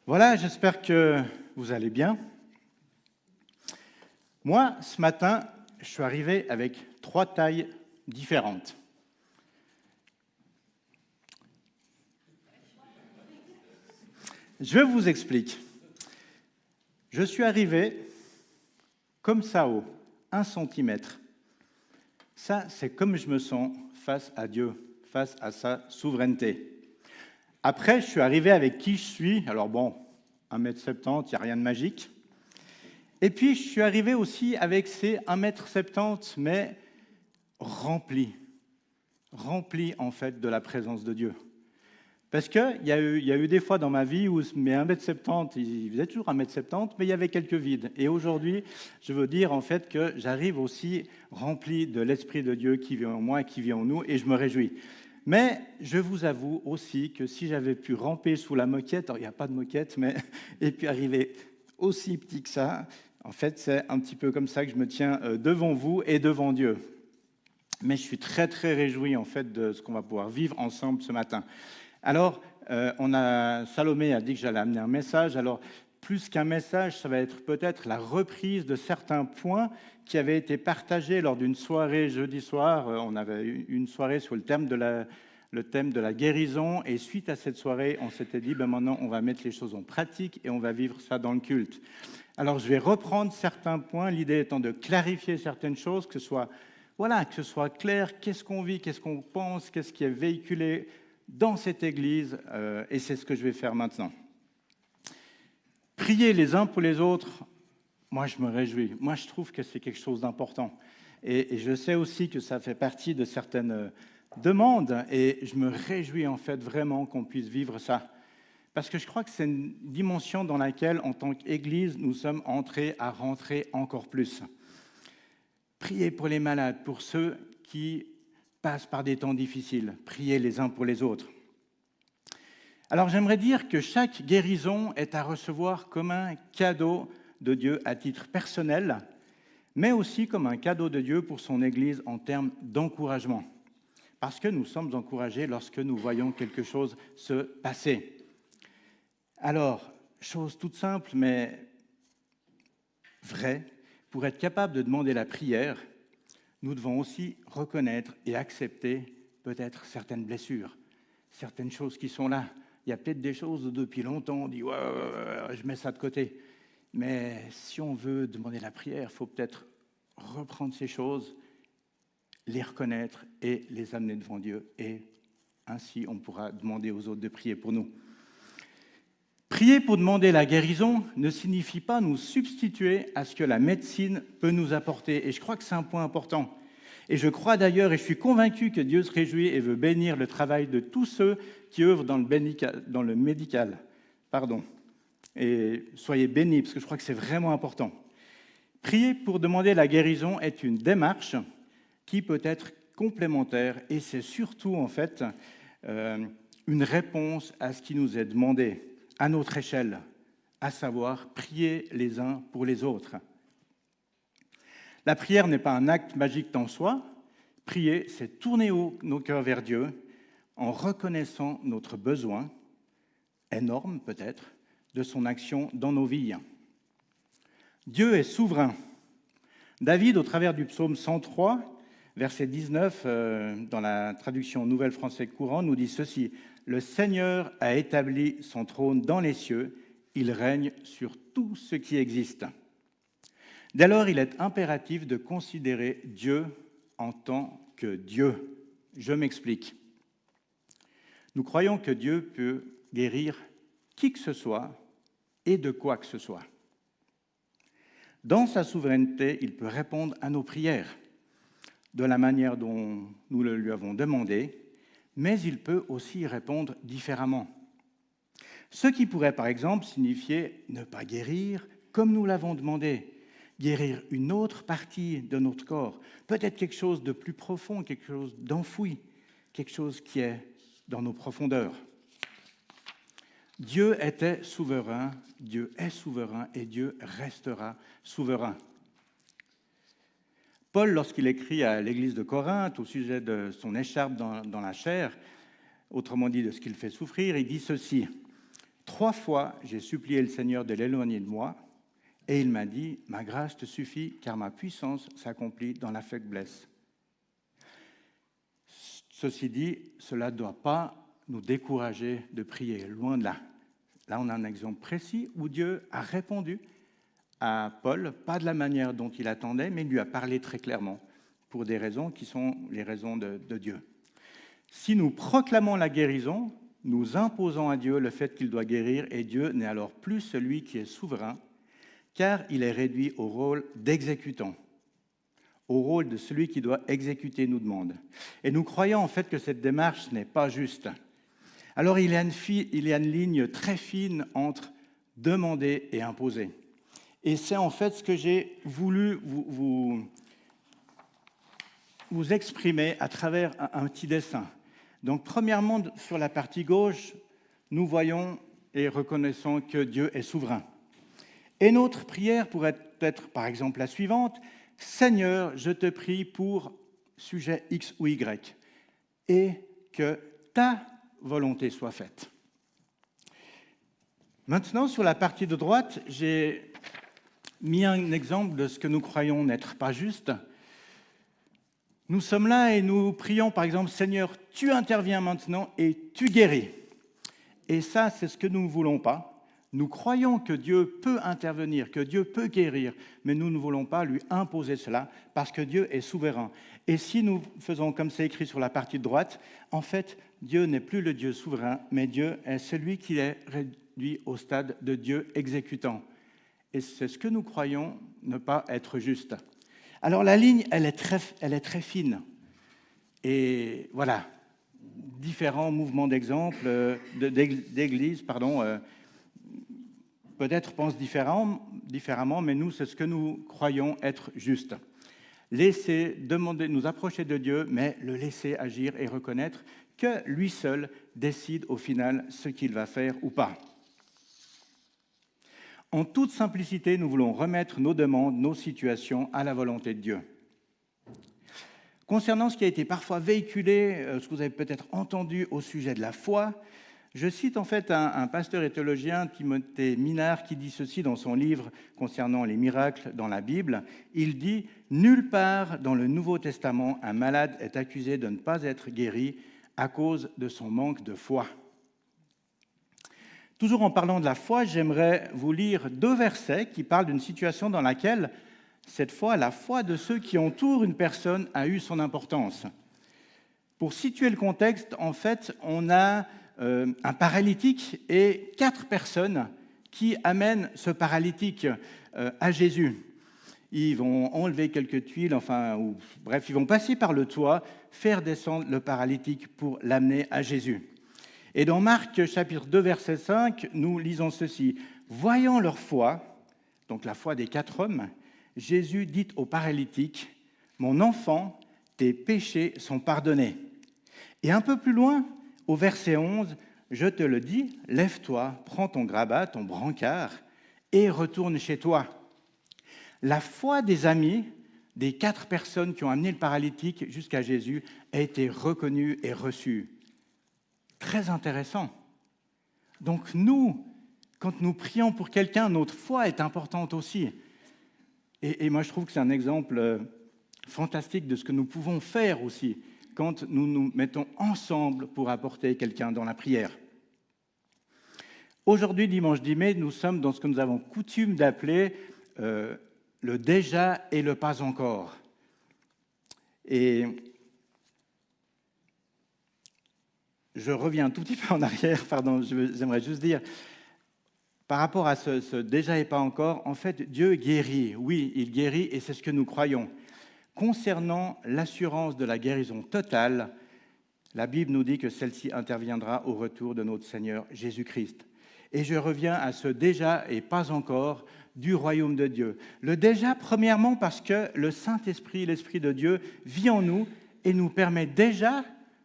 Voilà, j'espère que vous allez bien. Moi, ce matin, je suis arrivé avec 3 tailles différentes. Je vous explique. Je suis arrivé comme ça haut, 1 centimètre. Ça, c'est comme je me sens face à Dieu, face à sa souveraineté. Après, je suis arrivé avec qui je suis. Alors bon, 1,70 m, il n'y a rien de magique. Et puis, je suis arrivé aussi avec ces 1,70 m, mais rempli en fait de la présence de Dieu. Parce qu'il y a eu des fois dans ma vie où mes 1,70 m, il faisait toujours 1,70 m, mais il y avait quelques vides. Et aujourd'hui, je veux dire en fait que j'arrive aussi rempli de l'Esprit de Dieu qui vit en moi et qui vit en nous, et je me réjouis. Mais je vous avoue aussi que si j'avais pu ramper sous la moquette, alors il n'y a pas de moquette, mais et puis arriver aussi petit que ça, en fait, c'est un petit peu comme ça que je me tiens devant vous et devant Dieu. Mais je suis très, très réjoui, en fait, de ce qu'on va pouvoir vivre ensemble ce matin. Alors, Salomé a dit que j'allais amener un message. Alors, plus qu'un message, ça va être peut-être la reprise de certains points qui avaient été partagés lors d'une soirée jeudi soir. On avait eu une soirée sur le thème de la guérison. Et suite à cette soirée, on s'était dit, maintenant, on va mettre les choses en pratique et on va vivre ça dans le culte. Alors, je vais reprendre certains points, l'idée étant de clarifier certaines choses, que ce soit clair, qu'est-ce qu'on vit, qu'est-ce qu'on pense, qu'est-ce qui est véhiculé dans cette église, et c'est ce que je vais faire maintenant. Prier les uns pour les autres, moi je me réjouis. Moi je trouve que c'est quelque chose d'important. Et je sais aussi que ça fait partie de certaines demandes, et je me réjouis en fait vraiment qu'on puisse vivre ça. Parce que je crois que c'est une dimension dans laquelle, en tant qu'Église, nous sommes entrés à rentrer encore plus. Priez pour les malades, pour ceux qui passent par des temps difficiles. Priez les uns pour les autres. Alors j'aimerais dire que chaque guérison est à recevoir comme un cadeau de Dieu à titre personnel, mais aussi comme un cadeau de Dieu pour son Église en termes d'encouragement. Parce que nous sommes encouragés lorsque nous voyons quelque chose se passer. Alors, chose toute simple, mais vraie, pour être capable de demander la prière, nous devons aussi reconnaître et accepter peut-être certaines blessures, certaines choses qui sont là. Il y a peut-être des choses depuis longtemps, on dit ouais, je mets ça de côté. Mais si on veut demander la prière, il faut peut-être reprendre ces choses, les reconnaître et les amener devant Dieu. Et ainsi, on pourra demander aux autres de prier pour nous. Prier pour demander la guérison ne signifie pas nous substituer à ce que la médecine peut nous apporter. Et je crois que c'est un point important. Et je crois d'ailleurs, et je suis convaincu que Dieu se réjouit et veut bénir le travail de tous ceux qui œuvrent dans le médical. Et soyez bénis, parce que je crois que c'est vraiment important. Prier pour demander la guérison est une démarche qui peut être complémentaire, et c'est surtout, en fait, une réponse à ce qui nous est demandé à notre échelle, à savoir prier les uns pour les autres. La prière n'est pas un acte magique en soi. Prier, c'est tourner nos cœurs vers Dieu en reconnaissant notre besoin, énorme peut-être, de son action dans nos vies. Dieu est souverain. David, au travers du psaume 103, verset 19, dans la traduction Nouvelle Française Courant, nous dit ceci: « Le Seigneur a établi son trône dans les cieux, il règne sur tout ce qui existe. » Dès lors, il est impératif de considérer Dieu en tant que Dieu. Je m'explique. Nous croyons que Dieu peut guérir qui que ce soit et de quoi que ce soit. Dans sa souveraineté, il peut répondre à nos prières de la manière dont nous le lui avons demandé, mais il peut aussi y répondre différemment. Ce qui pourrait, par exemple, signifier ne pas guérir comme nous l'avons demandé, guérir une autre partie de notre corps, peut-être quelque chose de plus profond, quelque chose d'enfoui, quelque chose qui est dans nos profondeurs. Dieu était souverain, Dieu est souverain et Dieu restera souverain. Paul, lorsqu'il écrit à l'église de Corinthe au sujet de son écharpe dans la chair, autrement dit de ce qu'il fait souffrir, il dit ceci: « 3 fois, j'ai supplié le Seigneur de l'éloigner de moi, et il m'a dit, ma grâce te suffit, car ma puissance s'accomplit dans la faiblesse. Ceci dit, cela ne doit pas nous décourager de prier, loin de là. Là, on a un exemple précis où Dieu a répondu à Paul, pas de la manière dont il attendait, mais il lui a parlé très clairement, pour des raisons qui sont les raisons de Dieu. Si nous proclamons la guérison, nous imposons à Dieu le fait qu'il doit guérir, et Dieu n'est alors plus celui qui est souverain, car il est réduit au rôle d'exécutant, au rôle de celui qui doit exécuter nos demandes. Et nous croyons en fait que cette démarche n'est pas juste. Alors il y a une ligne très fine entre demander et imposer. Et c'est en fait ce que j'ai voulu vous exprimer à travers un petit dessin. Donc premièrement, sur la partie gauche, nous voyons et reconnaissons que Dieu est souverain. Et notre prière pourrait être, par exemple, la suivante. « Seigneur, je te prie pour sujet X ou Y, et que ta volonté soit faite. » Maintenant, sur la partie de droite, j'ai mis un exemple de ce que nous croyons n'être pas juste. Nous sommes là et nous prions, par exemple, « Seigneur, tu interviens maintenant et tu guéris. » Et ça, c'est ce que nous ne voulons pas. Nous croyons que Dieu peut intervenir, que Dieu peut guérir, mais nous ne voulons pas lui imposer cela parce que Dieu est souverain. Et si nous faisons comme c'est écrit sur la partie de droite, en fait, Dieu n'est plus le Dieu souverain, mais Dieu est celui qui est réduit au stade de Dieu exécutant. Et c'est ce que nous croyons ne pas être juste. Alors la ligne, elle est très fine. Et voilà, différents mouvements d'exemple, d'église, peut-être pensent différemment, mais nous, c'est ce que nous croyons être juste. Nous approcher de Dieu, mais le laisser agir et reconnaître que lui seul décide au final ce qu'il va faire ou pas. En toute simplicité, nous voulons remettre nos demandes, nos situations à la volonté de Dieu. Concernant ce qui a été parfois véhiculé, ce que vous avez peut-être entendu au sujet de la foi, je cite en fait un pasteur et théologien, Timothée Minard, qui dit ceci dans son livre concernant les miracles dans la Bible. Il dit « Nulle part dans le Nouveau Testament, un malade est accusé de ne pas être guéri à cause de son manque de foi. » Toujours en parlant de la foi, j'aimerais vous lire 2 versets qui parlent d'une situation dans laquelle, cette fois, la foi de ceux qui entourent une personne a eu son importance. Pour situer le contexte, en fait, on a un paralytique et 4 personnes qui amènent ce paralytique à Jésus. Ils vont enlever quelques tuiles, bref, ils vont passer par le toit, faire descendre le paralytique pour l'amener à Jésus. Et dans Marc chapitre 2, verset 5, nous lisons ceci. « Voyant leur foi, donc la foi des 4 hommes, Jésus dit au paralytique, « Mon enfant, tes péchés sont pardonnés. » Et un peu plus loin, au verset 11, « Je te le dis, lève-toi, prends ton grabat, ton brancard, et retourne chez toi. » La foi des amis, des 4 personnes qui ont amené le paralytique jusqu'à Jésus, a été reconnue et reçue. Très intéressant. Donc nous, quand nous prions pour quelqu'un, notre foi est importante aussi. Et moi, je trouve que c'est un exemple fantastique de ce que nous pouvons faire aussi quand nous nous mettons ensemble pour apporter quelqu'un dans la prière. Aujourd'hui, dimanche 10 mai, nous sommes dans ce que nous avons coutume d'appeler le déjà et le pas encore. Et je reviens un tout petit peu en arrière, j'aimerais juste dire, par rapport à ce déjà et pas encore, en fait, Dieu guérit. Oui, il guérit et c'est ce que nous croyons. Concernant l'assurance de la guérison totale, la Bible nous dit que celle-ci interviendra au retour de notre Seigneur Jésus-Christ. Et je reviens à ce déjà et pas encore du royaume de Dieu. Le déjà, premièrement, parce que le Saint-Esprit, l'Esprit de Dieu, vit en nous et nous permet déjà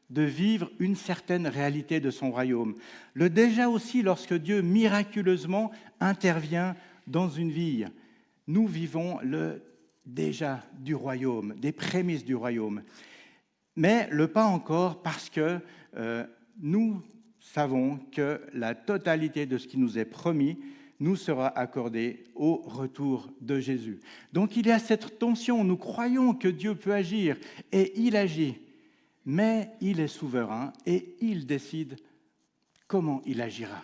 de vivre une certaine réalité de son royaume. Le déjà aussi lorsque Dieu miraculeusement intervient dans une vie. Nous vivons le déjà du royaume, des prémices du royaume. Mais le pas encore parce que nous savons que la totalité de ce qui nous est promis nous sera accordé au retour de Jésus. Donc il y a cette tension, nous croyons que Dieu peut agir et il agit, mais il est souverain et il décide comment il agira.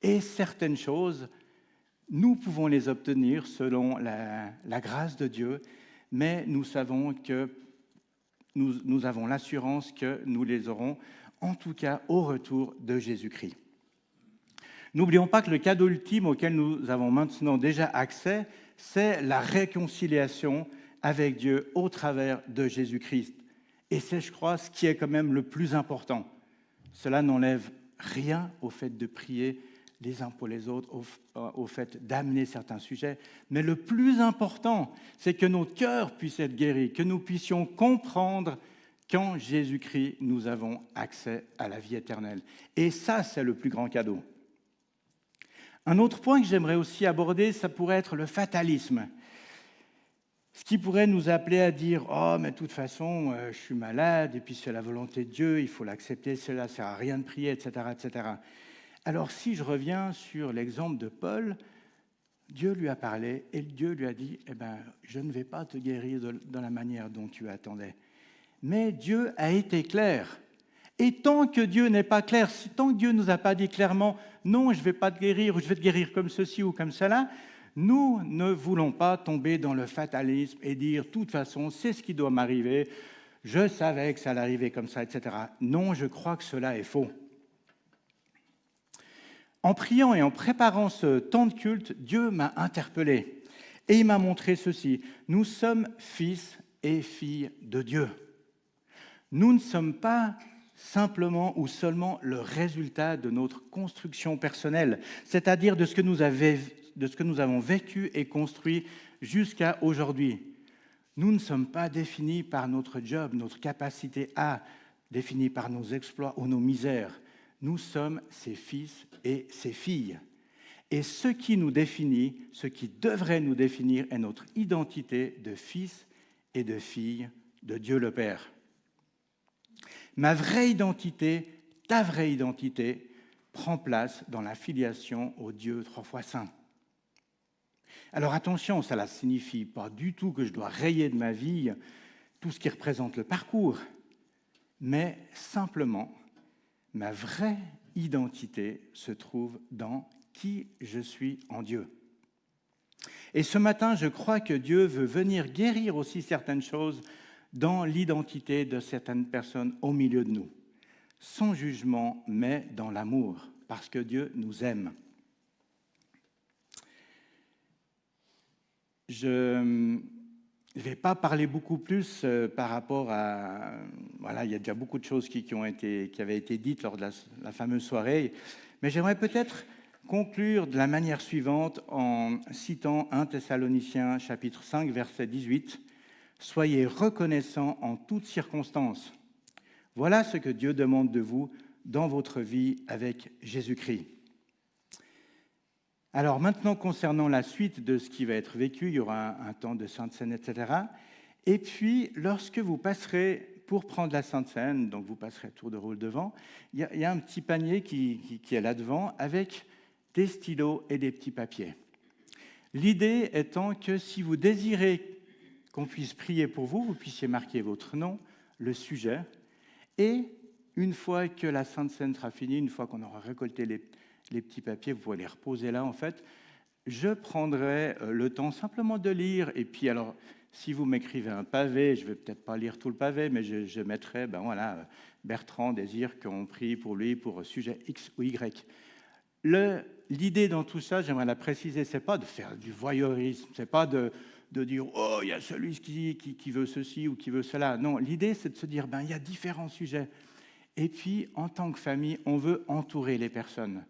Et certaines choses, nous pouvons les obtenir selon la grâce de Dieu, mais nous savons que nous avons l'assurance que nous les aurons, en tout cas au retour de Jésus-Christ. N'oublions pas que le cadeau ultime auquel nous avons maintenant déjà accès, c'est la réconciliation avec Dieu au travers de Jésus-Christ. Et c'est, je crois, ce qui est quand même le plus important. Cela n'enlève rien au fait de prier les uns pour les autres, au fait d'amener certains sujets. Mais le plus important, c'est que nos cœurs puissent être guéris, que nous puissions comprendre qu'en Jésus-Christ, nous avons accès à la vie éternelle. Et ça, c'est le plus grand cadeau. Un autre point que j'aimerais aussi aborder, ça pourrait être le fatalisme. Ce qui pourrait nous appeler à dire « Oh, mais de toute façon, je suis malade, et puis c'est la volonté de Dieu, il faut l'accepter, cela ne sert à rien de prier, etc. etc. » Alors, si je reviens sur l'exemple de Paul, Dieu lui a parlé et Dieu lui a dit « Je ne vais pas te guérir de la manière dont tu attendais. » Mais Dieu a été clair. Et tant que Dieu n'est pas clair, tant que Dieu ne nous a pas dit clairement « Non, je ne vais pas te guérir ou je vais te guérir comme ceci ou comme cela », nous ne voulons pas tomber dans le fatalisme et dire « De toute façon, c'est ce qui doit m'arriver, je savais que ça allait arriver comme ça, etc. » Non, je crois que cela est faux. En priant et en préparant ce temps de culte, Dieu m'a interpellé et il m'a montré ceci. Nous sommes fils et filles de Dieu. Nous ne sommes pas simplement ou seulement le résultat de notre construction personnelle, c'est-à-dire de ce que nous avons vécu et construit jusqu'à aujourd'hui. Nous ne sommes pas définis par notre job, notre capacité à, définis par nos exploits ou nos misères. Nous sommes ses fils et ses filles. Et ce qui nous définit, ce qui devrait nous définir, est notre identité de fils et de fille de Dieu le Père. Ma vraie identité, ta vraie identité, prend place dans la filiation au Dieu trois fois saint. Alors attention, ça ne signifie pas du tout que je dois rayer de ma vie tout ce qui représente le parcours, mais simplement, ma vraie identité se trouve dans qui je suis en Dieu. Et ce matin, je crois que Dieu veut venir guérir aussi certaines choses dans l'identité de certaines personnes au milieu de nous, sans jugement, mais dans l'amour, parce que Dieu nous aime. Je ne vais pas parler beaucoup plus par rapport à... Voilà, il y a déjà beaucoup de choses qui avaient été dites lors de la fameuse soirée, mais j'aimerais peut-être conclure de la manière suivante en citant 1 Thessaloniciens chapitre 5, verset 18. « Soyez reconnaissants en toutes circonstances. Voilà ce que Dieu demande de vous dans votre vie avec Jésus-Christ. » Alors maintenant, concernant la suite de ce qui va être vécu, il y aura un temps de Sainte Seine, etc. Et puis, lorsque vous passerez pour prendre la Sainte Seine, donc vous passerez tour de rôle devant, il y a un petit panier qui est là devant avec des stylos et des petits papiers. L'idée étant que si vous désirez qu'on puisse prier pour vous, vous puissiez marquer votre nom, le sujet, et une fois que la Sainte Seine sera finie, une fois qu'on aura récolté les petits papiers, vous pouvez les reposer là, en fait, je prendrai le temps simplement de lire, et puis alors, si vous m'écrivez un pavé, je ne vais peut-être pas lire tout le pavé, mais je mettrai, Bertrand désire qu'on prie pour lui, pour sujet X ou Y. L'idée dans tout ça, j'aimerais la préciser, ce n'est pas de faire du voyeurisme, ce n'est pas de dire « Oh, il y a celui qui veut ceci ou qui veut cela ». Non, l'idée, c'est de se dire « Il y a différents sujets ». Et puis, en tant que famille, on veut entourer les personnes.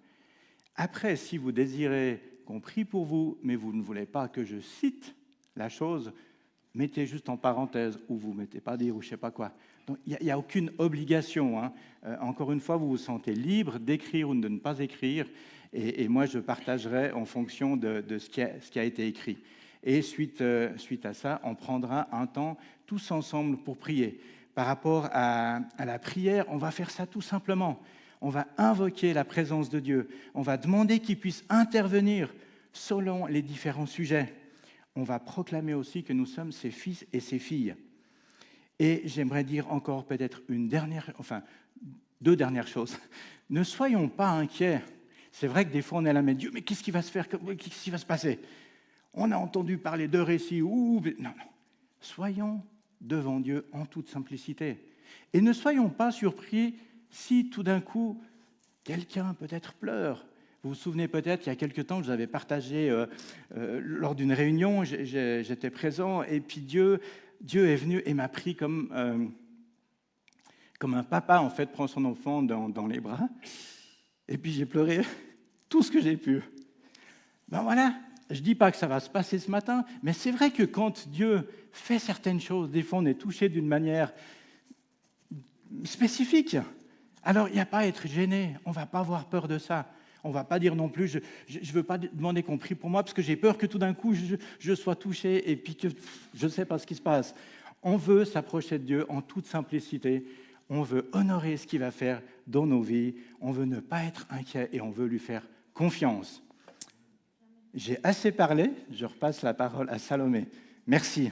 Après, si vous désirez qu'on prie pour vous, mais vous ne voulez pas que je cite la chose, mettez juste en parenthèse, ou vous ne mettez pas dire ou je ne sais pas quoi. Donc, il n'y a aucune obligation. Hein. Encore une fois, vous vous sentez libre d'écrire ou de ne pas écrire, et moi, je partagerai en fonction de ce qui a été écrit. Et suite à ça, on prendra un temps tous ensemble pour prier. Par rapport à la prière, on va faire ça tout simplement. On va invoquer la présence de Dieu. On va demander qu'il puisse intervenir selon les différents sujets. On va proclamer aussi que nous sommes ses fils et ses filles. Et j'aimerais dire encore peut-être deux dernières choses. Ne soyons pas inquiets. C'est vrai que des fois on est là, mais Dieu, mais qu'est-ce qui va se faire? Qu'est-ce qui va se passer? On a entendu parler de récits. Non. Soyons devant Dieu en toute simplicité. Et ne soyons pas surpris si tout d'un coup, quelqu'un peut-être pleure. Vous vous souvenez peut-être, il y a quelque temps, je vous avais partagé lors d'une réunion, j'étais présent, et puis Dieu est venu et m'a pris comme un papa, en fait, prend son enfant dans les bras. Et puis j'ai pleuré tout ce que j'ai pu. Ben voilà, je ne dis pas que ça va se passer ce matin, mais c'est vrai que quand Dieu fait certaines choses, des fois on est touché d'une manière spécifique. Alors il n'y a pas à être gêné, on ne va pas avoir peur de ça. On ne va pas dire non plus, je ne veux pas demander qu'on prie pour moi parce que j'ai peur que tout d'un coup je sois touché et puis que je ne sais pas ce qui se passe. On veut s'approcher de Dieu en toute simplicité. On veut honorer ce qu'il va faire dans nos vies. On veut ne pas être inquiet et on veut lui faire confiance. J'ai assez parlé, je repasse la parole à Salomé. Merci.